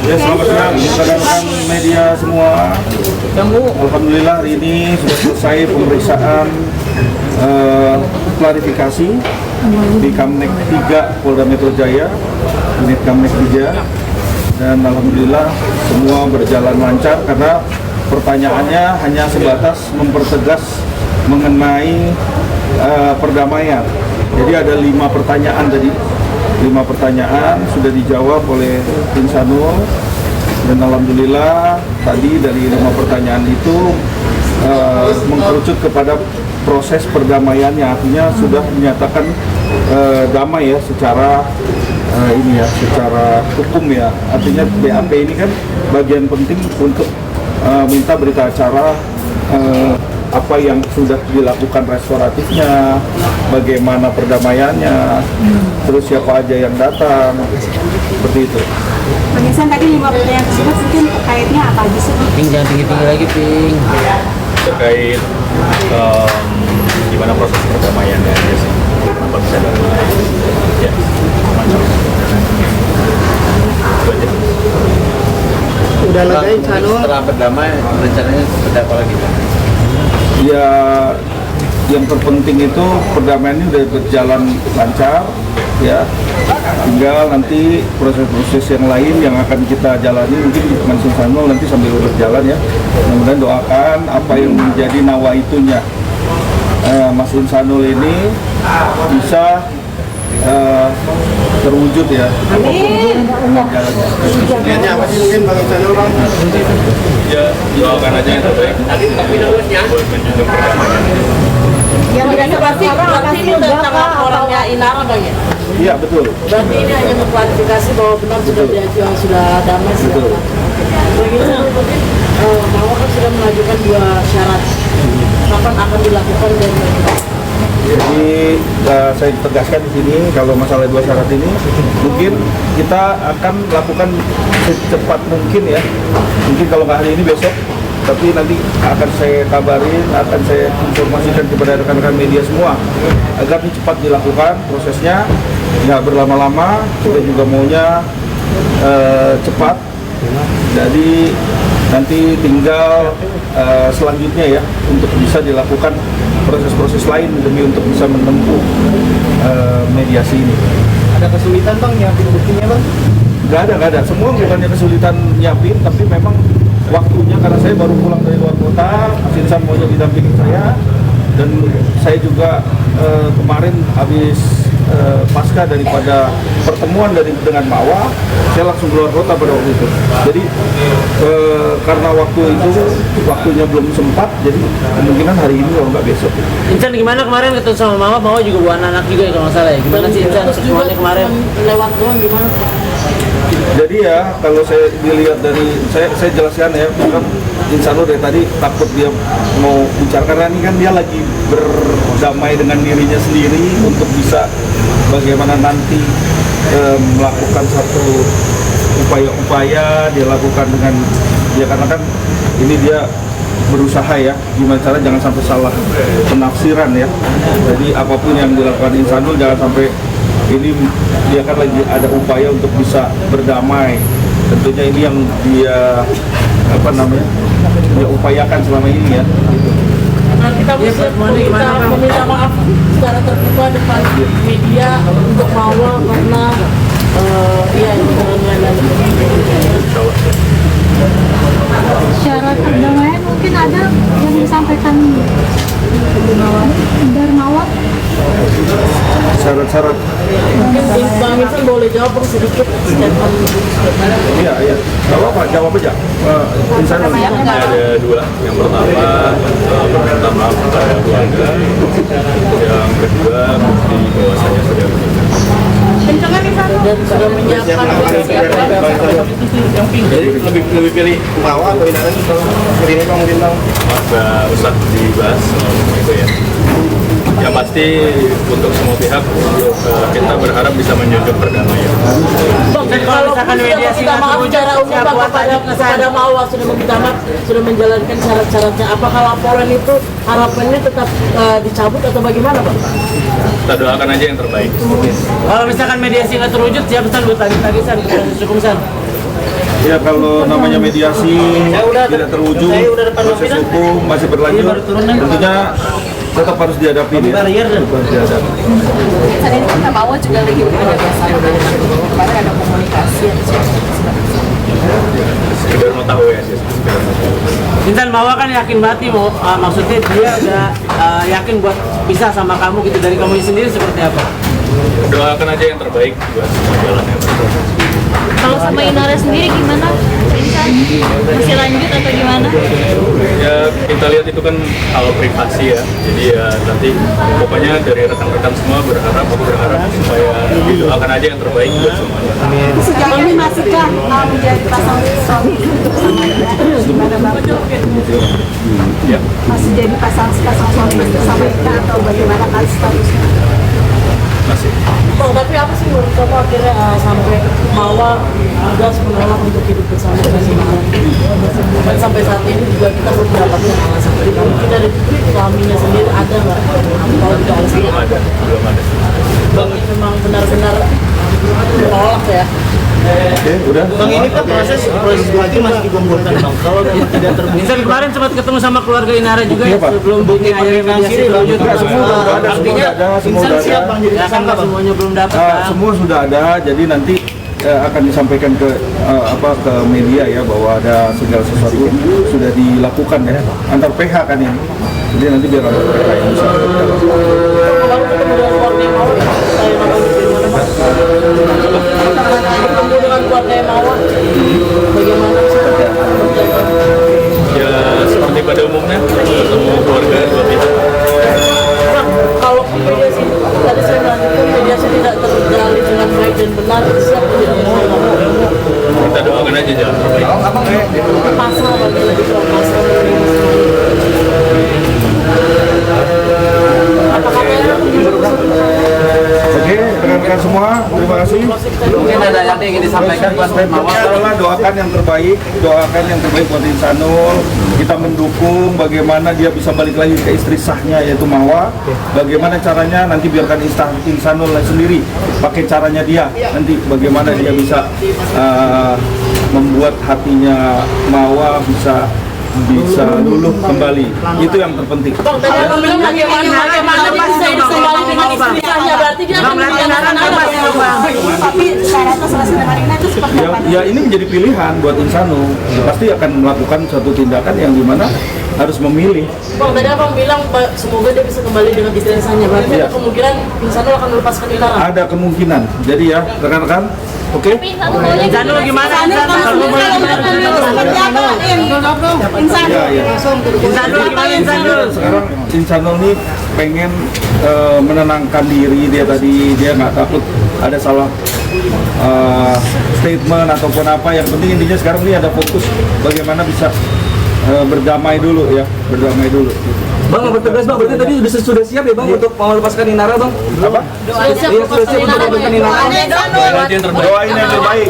Ya, selamat siang rekan-rekan media semua. Alhamdulillah hari ini sudah selesai pemeriksaan klarifikasi di Kamnek 3 Polda Metro Jaya, unit Kamnek 3, dan alhamdulillah semua berjalan lancar karena pertanyaannya hanya sebatas mempertegas mengenai perdamaian. Jadi ada 5 pertanyaan tadi. 5 pertanyaan sudah dijawab oleh Insanul, dan alhamdulillah tadi dari 5 pertanyaan itu mengkerucut kepada proses perdamaian yang artinya sudah menyatakan damai ya secara secara hukum ya. Artinya BAP ini kan bagian penting untuk minta berita acara apa yang sudah dilakukan restoratifnya, bagaimana perdamaiannya, terus siapa aja yang datang, seperti itu. Pengisahan tadi 5 pertanyaan tersebut mungkin terkaitnya apa aja sih? Ping, jangan tinggi-tinggi lagi, Ping. Terkait gimana proses perdamaiannya aja sih. Kenapa bisa damai? Ya, macam itu aja. Udah lega Insanul. Setelah berdamai, rencananya seperti apa lagi, Pak? Ya, yang terpenting itu perdamaian ini udah berjalan lancar ya. Tinggal nanti proses-proses yang lain yang akan kita jalani mungkin Mas Insanul nanti sambil berjalan ya. Mudah-mudahan doakan apa yang menjadi nawaitunya Mas Insanul ini bisa terwujud ya. Amin. Niatnya apa sih mungkin Bang Insanul, Bang? Ya, doakan aja yang terbaik buat menjunjung perdamaian. Yang tidak seperti berarti ini udah tangan orangnya Inara Bang ya? Iya betul. Berarti ini hanya mengklarifikasi bahwa benar sudah diajukan, sudah damai, sudah Betul. begitu. Mungkin bahwa kan sudah mengajukan 2 syarat. Kapan akan dilakukan dan Jadi saya tegaskan di sini kalau masalah 2 syarat ini mungkin kita akan lakukan secepat mungkin ya. Mungkin kalau nggak hari ini besok, tapi nanti akan saya kabarin, akan saya informasikan kepada rekan-rekan media semua agar cepat dilakukan prosesnya, nggak berlama-lama. Kita juga maunya cepat. Jadi nanti tinggal selanjutnya ya untuk bisa dilakukan proses-proses lain demi untuk bisa menempuh mediasi ini. Ada kesulitan, Bang, nyiapin buktinya, Bang? Nggak ada. Semua bukannya kesulitan nyiapin, tapi memang waktunya karena saya baru pulang dari luar kota, Mas Insan maunya didampingi saya, dan saya juga kemarin habis pasca daripada pertemuan dengan Mawa, saya langsung keluar kota pada waktu itu. Jadi karena waktunya belum sempat, jadi kemungkinan hari ini kalau nggak besok. Insan gimana kemarin ketemu sama Mama? Mama juga bawa anak juga ya kalau nggak salah ya? Gimana sih Insan semuanya kemarin? lewat doang gimana? Jadi ya kalau saya dilihat dari saya jelaskan ya, kan Insanul dari tadi takut dia mau bicara karena ini kan dia lagi berdamai dengan dirinya sendiri untuk bisa bagaimana nanti melakukan satu upaya-upaya dia lakukan dengan ya, karena kan ini dia berusaha ya gimana cara jangan sampai salah penafsiran ya. Jadi apapun yang dilakukan Insanul jangan sampai ini dia kan lagi ada upaya untuk bisa berdamai. Tentunya ini yang dia dia upayakan selama ini ya. Nah, kita bisa meminta maaf secara terbuka depan media untuk Mawar karena syarat perdamaian mungkin ada yang disampaikan Darmawan. Syarat-syarat. mungkin Bang Insan boleh jawab sedikit statement. Iya. Kalau apa jawab aja. Insanul. Ada 2. Yang pertama, permintaan maaf kepada keluarga. Yang kedua, bukti bahwasanya sudah menikah. Dan sudah menyiapkan Jadi lebih pilih Mawa atau Inara sih kalau ini Bang mungkin Bang? Nggak usah dibahas soal itu ya. Yang pasti untuk semua pihak kita berharap bisa menjunjung perdamaian. Kalau sudah meminta maaf secara umum kepada Mawa sudah meminta maaf, sudah menjalankan syarat-syaratnya. Apakah laporan itu harapannya tetap dicabut atau bagaimana, Pak? Kita doakan aja yang terbaik. Kalau misalkan mediasi nggak terwujud, siapa San buat tagih-tagihan ke proses hukum San? Ya kalau namanya mediasi tidak terwujud, proses hukum masih berlanjut, tentunya tetap harus dihadapi ya. Harus dihadapi. Saat ini kan Mawa juga lagi ada bersama. Kemarin ada komunikasi. Sekedar mau tahu ya sih. Intan Mawa kan yakin banget nih, maksudnya dia udah yakin buat bisa sama kamu gitu. Dari kamu sendiri seperti apa? Doakan aja yang terbaik buat semua jalan yang berjalan. Kalau sama Inara sendiri gimana? Insan masih lanjut atau gimana? Ya kita lihat itu kan hal privasi ya, jadi ya nanti pokoknya dari rekan-rekan semua berharap supaya didoakan aja yang terbaik buat semuanya. Sejauh ini masihkah menjadi pasang suami gimana Bang? Ya. Masih jadi pasang suami bersama kita atau bagaimana kan statusnya? Masih. Bang, tapi apa sih menurut kamu akhirnya sampai Mawa tegas menolak untuk hidup bersama dengan Inara? Dan sampai saat ini juga kita belum mendapatkan alasan dari kamu. Mungkin dari suaminya sendiri ada nggak? Kalau tidak alasan Belum ada. Bang, memang benar-benar menolak ya? Oke, udah. Bang, ini kan proses lagi masih dikumpulkan bang. Kalau memang tidak terbukti. Insan kemarin sempat ketemu sama keluarga Inara juga Iya, ya, Pak. sebelum bukti akhirnya mediasi terwujud. Enggak, semua udah ada, semua udah ada, semua Insan udah siap ada. bang jadi Ya kan tersangka nggak bang. semuanya belum dapat kan? Semua sudah ada, jadi nanti akan disampaikan ke ke media ya bahwa ada segala sesuatu sudah dilakukan ya antar PH kan ini. Jadi nanti biar antar PH yang bisa berjalan. Baru ketemu dengan keluarga yang mau ya? Saya nonton di gimana Pak? Ketemu dengan keluarga yang mau, bagaimana sih? Ya seperti pada umumnya ketemu keluarga dua pihak. Bang, kalau mediasi tadi saya melanjutkan mediasi tidak terjalin dengan baik dan benar, siap tidak Kita doakan aja jalan terbaik. pasal bagi lebih soal pasal. Apa katanya? Oke, rekan-rekan semua, terima kasih. Mungkin ada yang ingin disampaikan buat Statementnya adalah doakan yang terbaik buat Insanul. Kita mendukung bagaimana dia bisa balik lagi ke istri sahnya yaitu Mawa. Bagaimana caranya nanti biarkan Insanul sendiri pakai caranya dia. Nanti bagaimana dia bisa membuat hatinya Mawa bisa luluh kembali. Itu yang terpenting. Bang, tadi abang bilang bagaimana bisa kembali dengan istrinya, berarti dia akan menjalankan apa ya Bang? Tapi syaratnya selesai dengan ini itu seperti apa? Ya ini menjadi pilihan buat Insanul. Dia pasti akan melakukan suatu tindakan yang dimana harus memilih. Bang, tadi abang bilang semoga dia bisa kembali dengan istri sahnya, berarti Iya. ada kemungkinan Insanul akan melepaskan Inara. Ada kemungkinan. Jadi ya rekan-rekan, oke? Insanul gimana? Seperti apa? Insan. Ya, ya. Insanul gimana Insanul? Sekarang Insanul ini pengen menenangkan diri dia tadi, dia nggak takut ada salah statement ataupun apa. Yang penting intinya sekarang ini ada fokus bagaimana bisa berdamai dulu ya, berdamai dulu. Bang, bertugas bang, berarti tadi sudah siap ya bang untuk mau lepaskan Inara bang? Apa? Sudah siap Iya, sudah siap untuk melepaskan Inara. Doakan aja yang terbaik. Doain yang terbaik.